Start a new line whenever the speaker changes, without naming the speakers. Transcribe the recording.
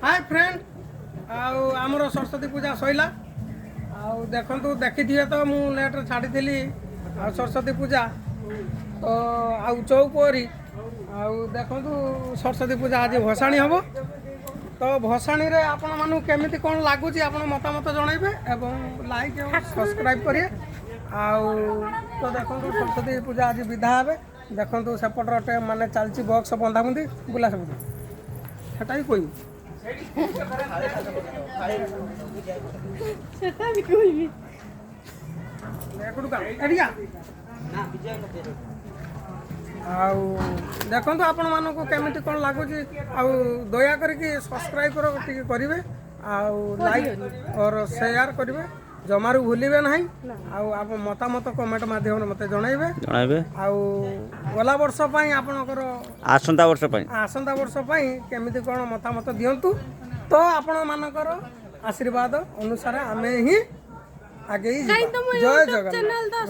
Hi friend आमर सरस्वती पूजा सैला देखु देखी तो मु लेट्रे छाड़ी सरस्वती पूजा तो चौपरी देखु सरस्वती पूजा आज भसाणी हम तो भसाणी रे आपण मानू केमिति कौन लगुच आप मतामत जनइबे एवं लाइक और सब्सक्राइब करिए तो देखो सरस्वती पूजा आज विदा हे देखो सेपटर माने चलती बक्स बंधाबंधी बुला सब सेटा ही कोई
सेटा भी कोई भी
देखो आपण मानक केमिति कौन लगुच दया करके सब्सक्राइब करेंगे लाइक और शेयर करेंगे जमारू भूलिबे नहीं आप मतामत कमेंट माध्यम मत जनइबे गला वर्ष आपणकर
आसंता वर्ष
केमिति कौन मतामत दिंतु तो आपण मानकर आशीर्वाद अनुसार आमे ही आगे जय जगन्नाथ।